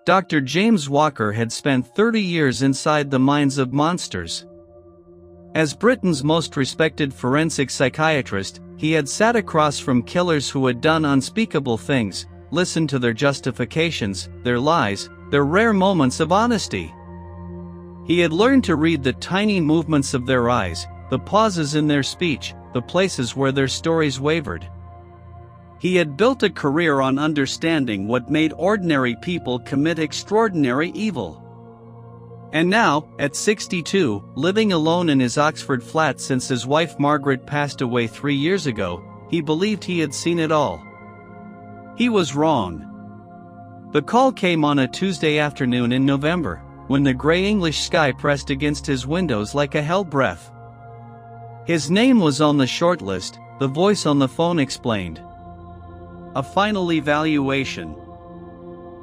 Dr. James Walker had spent 30 years inside the minds of monsters. As Britain's most respected forensic psychiatrist, he had sat across from killers who had done unspeakable things, listened to their justifications, their lies, their rare moments of honesty. He had learned to read the tiny movements of their eyes, the pauses in their speech, the places where their stories wavered. He had built a career on understanding what made ordinary people commit extraordinary evil. And now, at 62, living alone in his Oxford flat since his wife Margaret passed away 3 years ago, he believed he had seen it all. He was wrong. The call came on a Tuesday afternoon in November, when the gray English sky pressed against his windows like a hell breath. His name was on the shortlist, the voice on the phone explained. A final evaluation.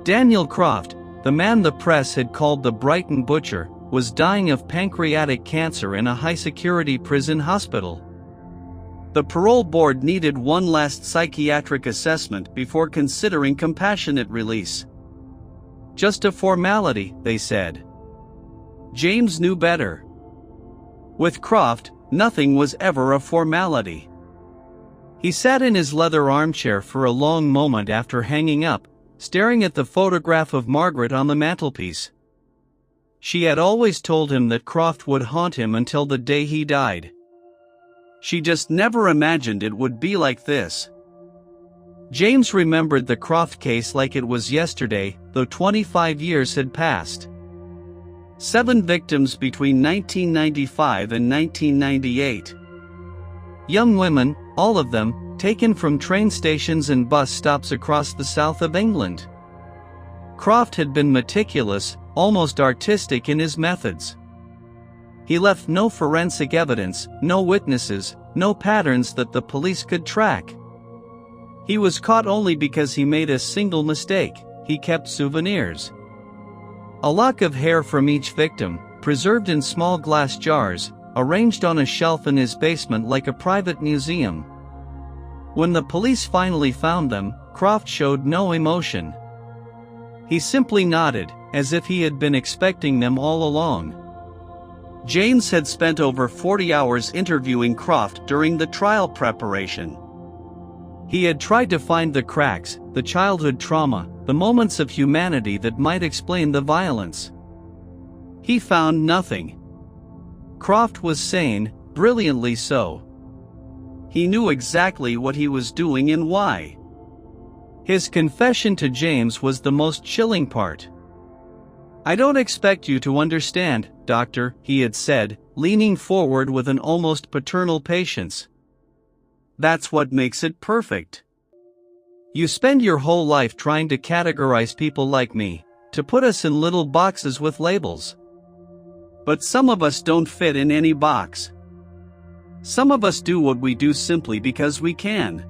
Daniel Croft, the man the press had called the Brighton Butcher, was dying of pancreatic cancer in a high-security prison hospital. The parole board needed one last psychiatric assessment before considering compassionate release. Just a formality, they said. James knew better. With Croft, nothing was ever a formality. He sat in his leather armchair for a long moment after hanging up, staring at the photograph of Margaret on the mantelpiece. She had always told him that Croft would haunt him until the day he died. She just never imagined it would be like this. James remembered the Croft case like it was yesterday, though 25 years had passed. 7 victims between 1995 and 1998. Young women, all of them, taken from train stations and bus stops across the south of England. Croft had been meticulous, almost artistic in his methods. He left no forensic evidence, no witnesses, no patterns that the police could track. He was caught only because he made a single mistake: he kept souvenirs. A lock of hair from each victim, preserved in small glass jars, arranged on a shelf in his basement like a private museum. When the police finally found them, Croft showed no emotion. He simply nodded, as if he had been expecting them all along. James had spent over 40 hours interviewing Croft during the trial preparation. He had tried to find the cracks, the childhood trauma, the moments of humanity that might explain the violence. He found nothing. Croft was sane, brilliantly so. He knew exactly what he was doing and why. His confession to James was the most chilling part. "I don't expect you to understand, Doctor," he had said, leaning forward with an almost paternal patience. "That's what makes it perfect. You spend your whole life trying to categorize people like me, to put us in little boxes with labels. But some of us don't fit in any box. Some of us do what we do simply because we can."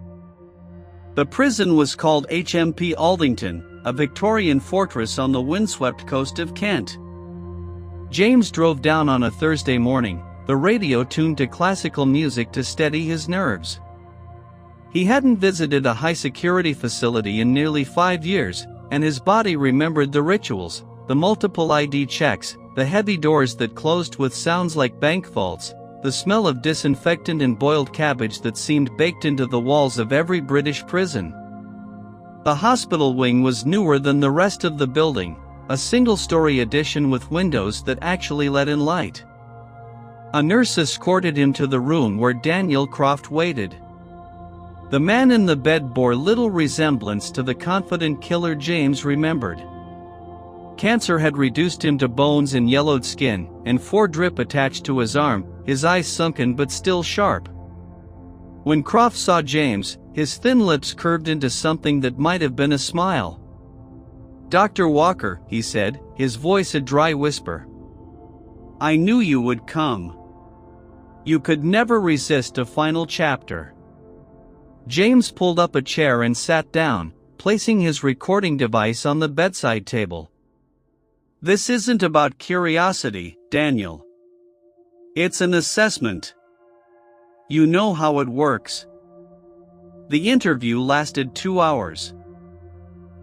The prison was called HMP Aldington, a Victorian fortress on the windswept coast of Kent. James drove down on a Thursday morning, the radio tuned to classical music to steady his nerves. He hadn't visited a high-security facility in nearly 5 years, and his body remembered the rituals, the multiple ID checks, the heavy doors that closed with sounds like bank vaults, the smell of disinfectant and boiled cabbage that seemed baked into the walls of every British prison. The hospital wing was newer than the rest of the building, a single-story addition with windows that actually let in light. A nurse escorted him to the room where Daniel Croft waited. The man in the bed bore little resemblance to the confident killer James remembered. Cancer had reduced him to bones and yellowed skin, and 4 drip attached to his arm, his eyes sunken but still sharp. When Croft saw James, his thin lips curved into something that might have been a smile. "Dr. Walker," he said, his voice a dry whisper. "I knew you would come. You could never resist a final chapter." James pulled up a chair and sat down, placing his recording device on the bedside table. "This isn't about curiosity, Daniel. It's an assessment. You know how it works." The interview lasted 2 hours.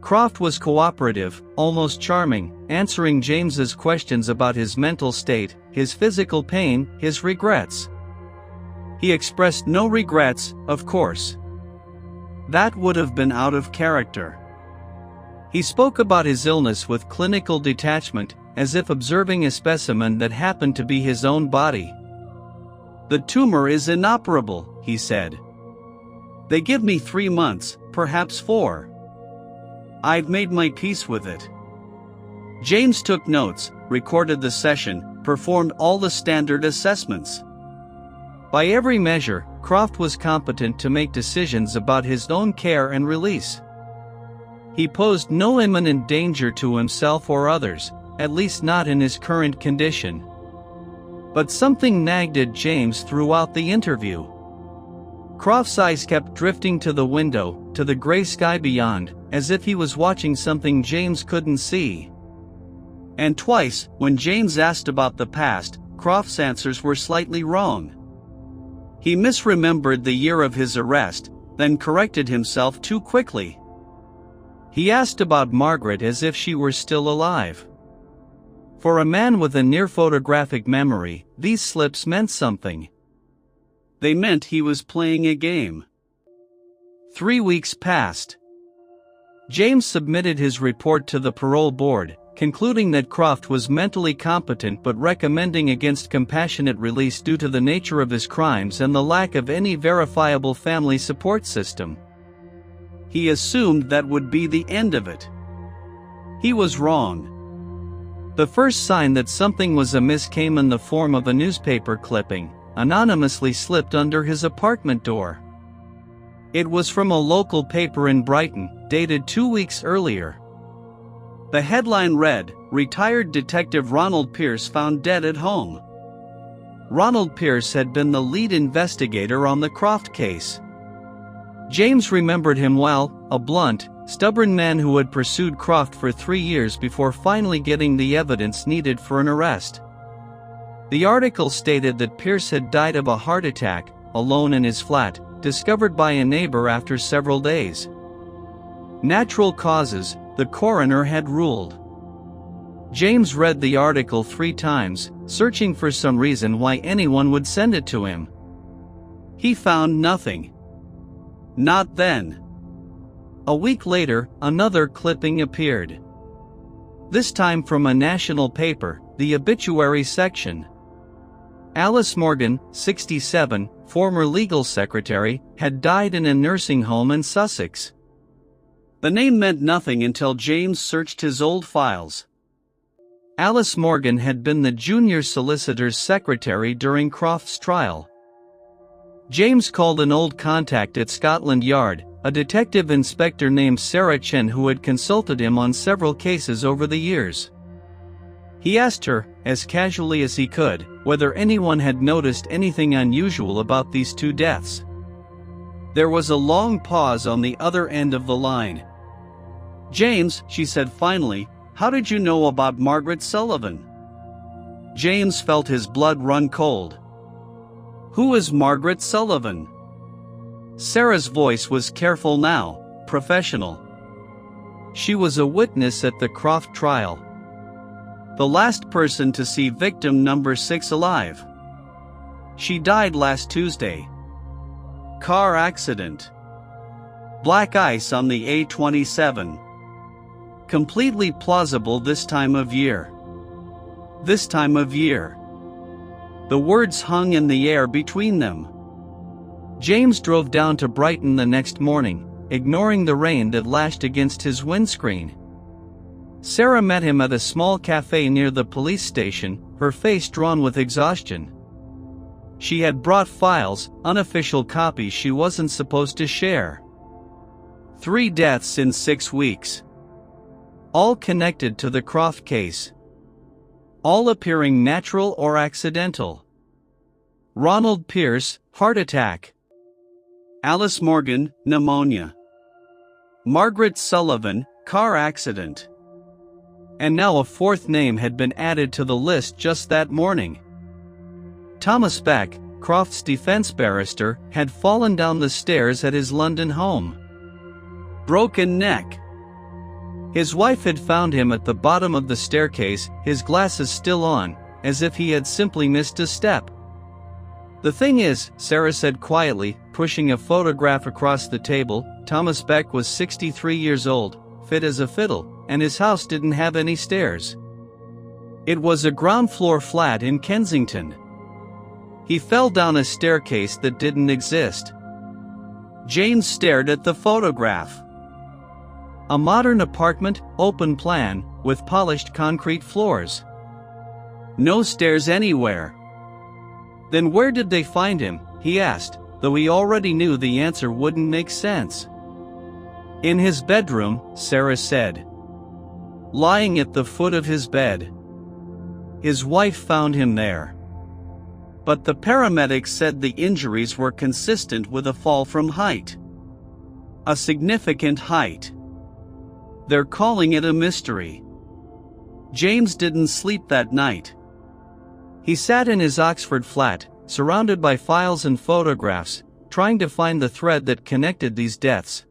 Croft was cooperative, almost charming, answering James's questions about his mental state, his physical pain, his regrets. He expressed no regrets, of course. That would have been out of character. He spoke about his illness with clinical detachment, as if observing a specimen that happened to be his own body. "The tumor is inoperable," he said. "They give me 3 months, perhaps 4. I've made my peace with it." James took notes, recorded the session, performed all the standard assessments. By every measure, Croft was competent to make decisions about his own care and release. He posed no imminent danger to himself or others, at least not in his current condition. But something nagged at James throughout the interview. Croft's eyes kept drifting to the window, to the gray sky beyond, as if he was watching something James couldn't see. And twice, when James asked about the past, Croft's answers were slightly wrong. He misremembered the year of his arrest, then corrected himself too quickly. He asked about Margaret as if she were still alive. For a man with a near photographic memory, these slips meant something. They meant he was playing a game. 3 weeks passed. James submitted his report to the parole board, concluding that Croft was mentally competent but recommending against compassionate release due to the nature of his crimes and the lack of any verifiable family support system. He assumed that would be the end of it. He was wrong. The first sign that something was amiss came in the form of a newspaper clipping, anonymously slipped under his apartment door. It was from a local paper in Brighton, dated 2 weeks earlier. The headline read, "Retired Detective Ronald Pierce found dead at home." Ronald Pierce had been the lead investigator on the Croft case. James remembered him well, a blunt, stubborn man who had pursued Croft for 3 years before finally getting the evidence needed for an arrest. The article stated that Pierce had died of a heart attack, alone in his flat, discovered by a neighbor after several days. Natural causes, the coroner had ruled. James read the article 3 times, searching for some reason why anyone would send it to him. He found nothing. Not then. A week later, another clipping appeared. This time from a national paper, the obituary section. Alice Morgan, 67, former legal secretary, had died in a nursing home in Sussex. The name meant nothing until James searched his old files. Alice Morgan had been the junior solicitor's secretary during Croft's trial. James called an old contact at Scotland Yard, a detective inspector named Sarah Chen who had consulted him on several cases over the years. He asked her, as casually as he could, whether anyone had noticed anything unusual about these 2 deaths. There was a long pause on the other end of the line. "James," she said finally, "how did you know about Margaret Sullivan?" James felt his blood run cold. "Who is Margaret Sullivan?" Sarah's voice was careful now, professional. "She was a witness at the Croft trial. The last person to see victim number 6 alive. She died last Tuesday. Car accident. Black ice on the A27. Completely plausible this time of year. This time of year." The words hung in the air between them. James drove down to Brighton the next morning, ignoring the rain that lashed against his windscreen. Sarah met him at a small cafe near the police station, her face drawn with exhaustion. She had brought files, unofficial copies she wasn't supposed to share. 3 deaths in 6 weeks. All connected to the Croft case. All appearing natural or accidental. Ronald Pierce, heart attack. Alice Morgan, pneumonia. Margaret Sullivan, car accident. And now a 4th name had been added to the list just that morning. Thomas Beck, Croft's defense barrister, had fallen down the stairs at his London home. Broken neck. His wife had found him at the bottom of the staircase, his glasses still on, as if he had simply missed a step. "The thing is," Sarah said quietly, pushing a photograph across the table, "Thomas Beck was 63 years old, fit as a fiddle, and his house didn't have any stairs. It was a ground-floor flat in Kensington. He fell down a staircase that didn't exist." James stared at the photograph. A modern apartment, open plan, with polished concrete floors. No stairs anywhere. "Then where did they find him?" he asked, though he already knew the answer wouldn't make sense. "In his bedroom," Sarah said. "Lying at the foot of his bed. His wife found him there. But the paramedics said the injuries were consistent with a fall from height. A significant height. They're calling it a mystery." James didn't sleep that night. He sat in his Oxford flat, surrounded by files and photographs, trying to find the thread that connected these deaths.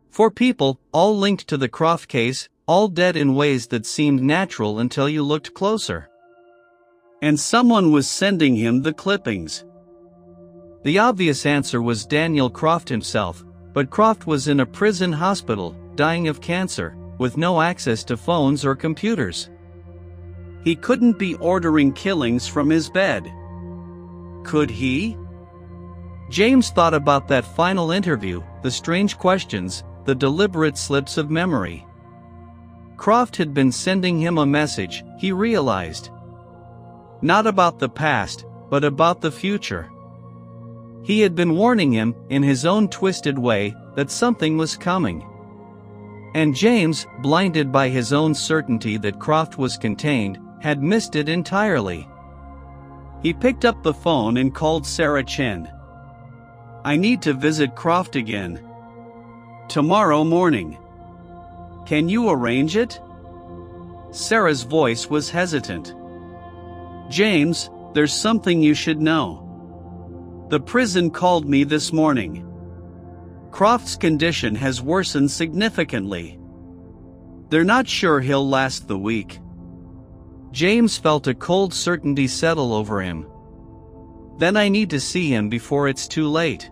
4 people, all linked to the Croft case, all dead in ways that seemed natural until you looked closer. And someone was sending him the clippings. The obvious answer was Daniel Croft himself, but Croft was in a prison hospital, dying of cancer, with no access to phones or computers. He couldn't be ordering killings from his bed. Could he? James thought about that final interview, the strange questions, the deliberate slips of memory. Croft had been sending him a message, he realized. Not about the past, but about the future. He had been warning him, in his own twisted way, that something was coming. And James, blinded by his own certainty that Croft was contained, had missed it entirely. He picked up the phone and called Sarah Chen. "I need to visit Croft again. Tomorrow morning. Can you arrange it?" Sarah's voice was hesitant. "James, there's something you should know. The prison called me this morning. Croft's condition has worsened significantly. They're not sure he'll last the week." James felt a cold certainty settle over him. "Then I need to see him before it's too late.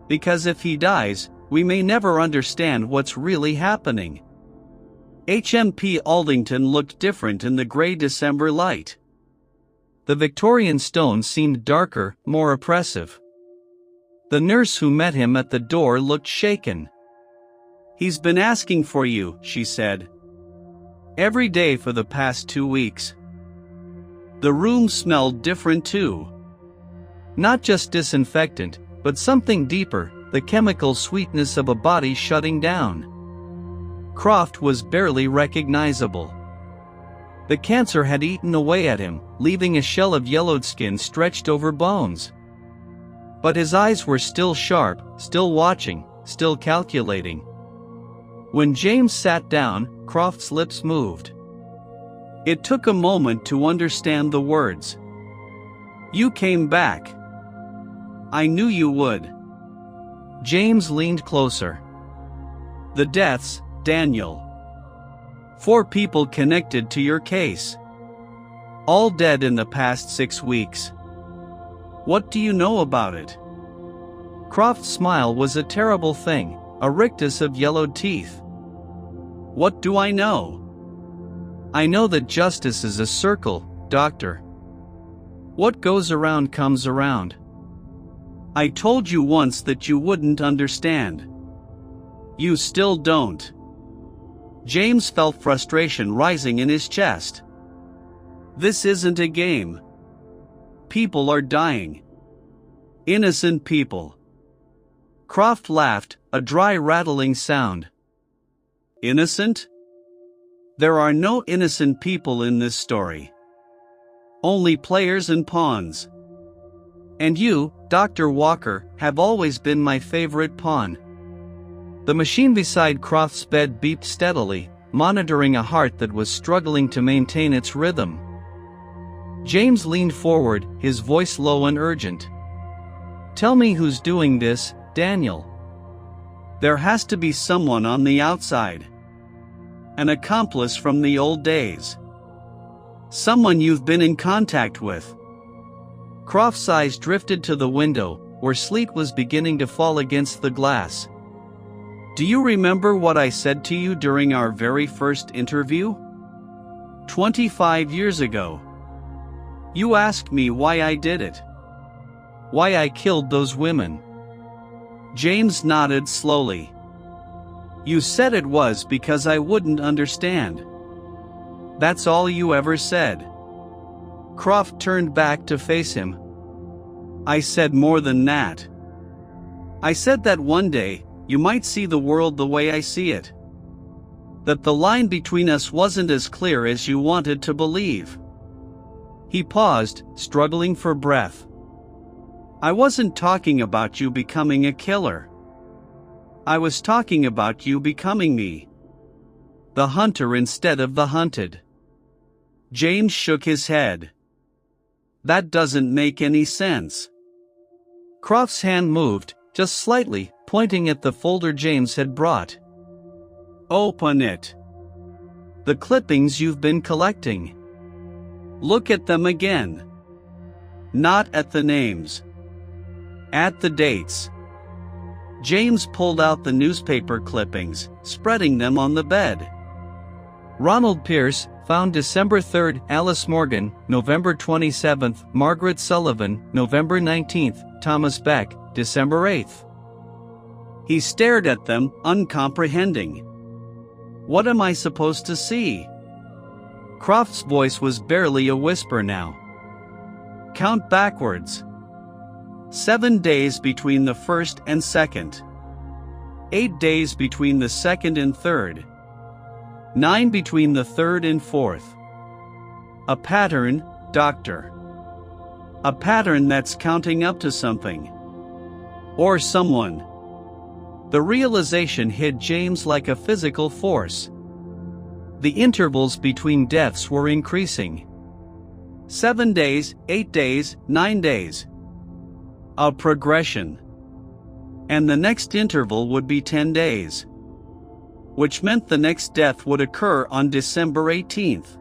Because if he dies, we may never understand what's really happening." HMP Aldington looked different in the gray December light. The Victorian stone seemed darker, more oppressive. The nurse who met him at the door looked shaken. "He's been asking for you," she said. "Every day for the past 2 weeks." The room smelled different too. Not just disinfectant, but something deeper, the chemical sweetness of a body shutting down. Croft was barely recognizable. The cancer had eaten away at him, leaving a shell of yellowed skin stretched over bones. But his eyes were still sharp, still watching, still calculating. When James sat down, Croft's lips moved. It took a moment to understand the words. "You came back. I knew you would." James leaned closer. "The deaths, Daniel. 4 people connected to your case. All dead in the past 6 weeks. What do you know about it?" Croft's smile was a terrible thing, a rictus of yellowed teeth. "What do I know? I know that justice is a circle, Doctor. What goes around comes around. I told you once that you wouldn't understand. You still don't." James felt frustration rising in his chest. This isn't a game. People are dying. Innocent people. Croft laughed, a dry rattling sound. Innocent? There are no innocent people in this story. Only players and pawns. And you, Dr. Walker, have always been my favorite pawn. The machine beside Croft's bed beeped steadily, monitoring a heart that was struggling to maintain its rhythm. James leaned forward, his voice low and urgent. "Tell me who's doing this, Daniel. There has to be someone on the outside. An accomplice from the old days. Someone you've been in contact with. Croft's eyes drifted to the window, where sleet was beginning to fall against the glass. Do you remember what I said to you during our very first interview? 25 years ago. You asked me why I did it. Why I killed those women. James nodded slowly. You said it was because I wouldn't understand. That's all you ever said. Croft turned back to face him. I said more than that. I said that one day, you might see the world the way I see it. That the line between us wasn't as clear as you wanted to believe. He paused, struggling for breath. I wasn't talking about you becoming a killer. I was talking about you becoming me. The hunter instead of the hunted. James shook his head. That doesn't make any sense. Croft's hand moved, just slightly, pointing at the folder James had brought. Open it. The clippings you've been collecting. Look at them again. Not at the names. At the dates. James pulled out the newspaper clippings, spreading them on the bed. Ronald Pierce, found December 3rd, Alice Morgan, November 27th, Margaret Sullivan, November 19th, Thomas Beck, December 8th. He stared at them, uncomprehending. What am I supposed to see? Croft's voice was barely a whisper now. Count backwards. 7 days between the first and second. 8 days between the second and third. 9 between the third and fourth. A pattern, Doctor. A pattern that's counting up to something. Or someone. The realization hit James like a physical force. The intervals between deaths were increasing. 7 days, 8 days, 9 days. A progression. And the next interval would be 10 days. Which meant the next death would occur on December 18th.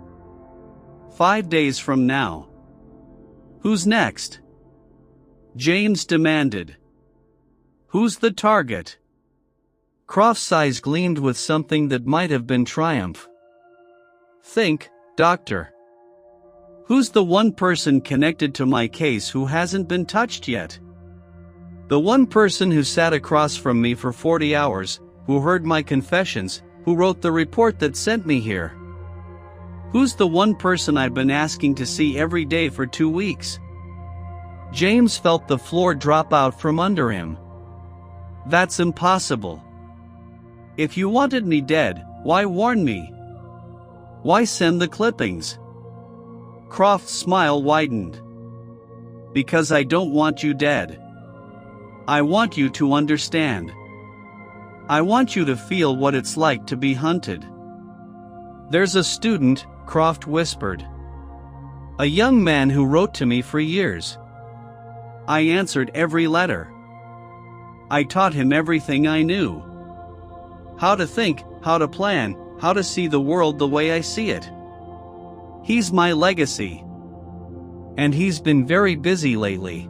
5 days from now. Who's next? James demanded. Who's the target? Croft's eyes gleamed with something that might have been triumph. Think, Doctor. Who's the one person connected to my case who hasn't been touched yet? The one person who sat across from me for 40 hours, who heard my confessions, who wrote the report that sent me here. Who's the one person I've been asking to see every day for 2 weeks? James felt the floor drop out from under him. That's impossible. If you wanted me dead, why warn me? Why send the clippings? Croft's smile widened. Because I don't want you dead. I want you to understand. I want you to feel what it's like to be hunted. There's a student, Croft whispered. A young man who wrote to me for years. I answered every letter. I taught him everything I knew. How to think, how to plan, how to see the world the way I see it. He's my legacy. And he's been very busy lately.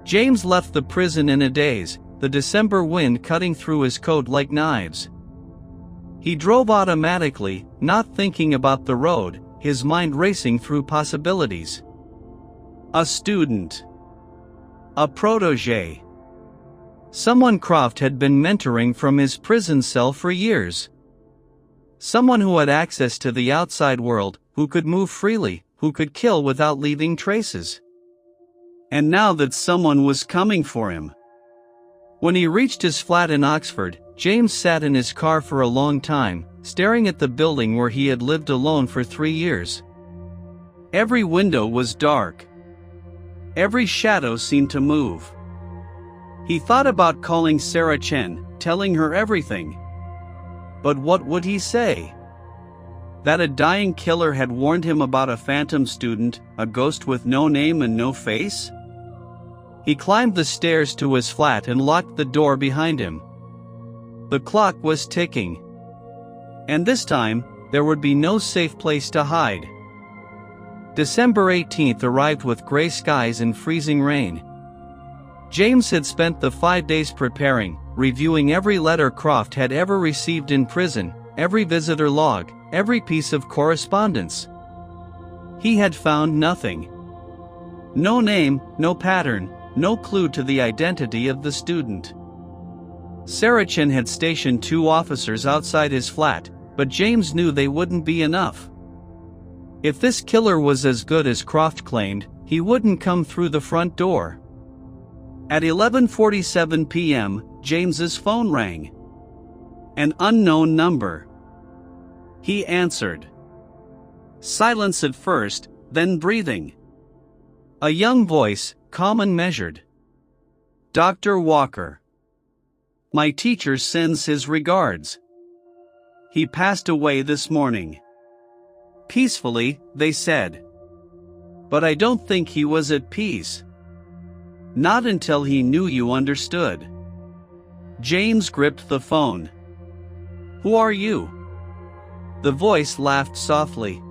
James left the prison in a daze, the December wind cutting through his coat like knives. He drove automatically, not thinking about the road, his mind racing through possibilities. A student. A protégé. Someone Croft had been mentoring from his prison cell for years. Someone who had access to the outside world, who could move freely, who could kill without leaving traces. And now that someone was coming for him. When he reached his flat in Oxford, James sat in his car for a long time, staring at the building where he had lived alone for 3 years. Every window was dark. Every shadow seemed to move. He thought about calling Sarah Chen, telling her everything. But what would he say? That a dying killer had warned him about a phantom student, a ghost with no name and no face? He climbed the stairs to his flat and locked the door behind him. The clock was ticking. And this time, there would be no safe place to hide. December 18th arrived with gray skies and freezing rain. James had spent the 5 days preparing, reviewing every letter Croft had ever received in prison, every visitor log, every piece of correspondence. He had found nothing. No name, no pattern, no clue to the identity of the student. Saracen had stationed 2 officers outside his flat, but James knew they wouldn't be enough. If this killer was as good as Croft claimed, he wouldn't come through the front door. At 11:47 p.m., James's phone rang. An unknown number. He answered. Silence at first, then breathing. A young voice, calm and measured. Dr. Walker. My teacher sends his regards. He passed away this morning. Peacefully, they said. But I don't think he was at peace. Not until he knew you understood. James gripped the phone. Who are you? The voice laughed softly.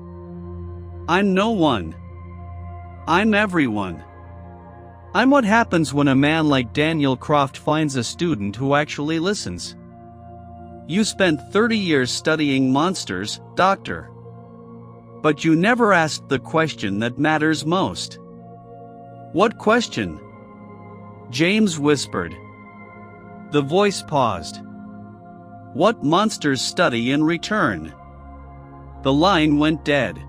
I'm no one. I'm everyone. I'm what happens when a man like Daniel Croft finds a student who actually listens. You spent 30 years studying monsters, Doctor. But you never asked the question that matters most. What question? James whispered. The voice paused. What monsters study in return? The line went dead.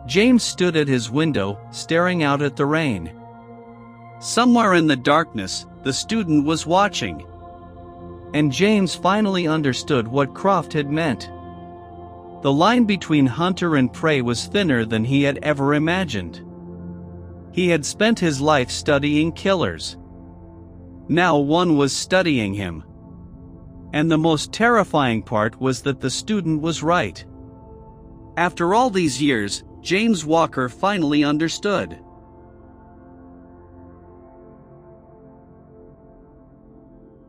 James stood at his window, staring out at the rain. Somewhere in the darkness, the student was watching. And James finally understood what Croft had meant. The line between hunter and prey was thinner than he had ever imagined. He had spent his life studying killers. Now one was studying him. And the most terrifying part was that the student was right. After all these years, James Walker finally understood.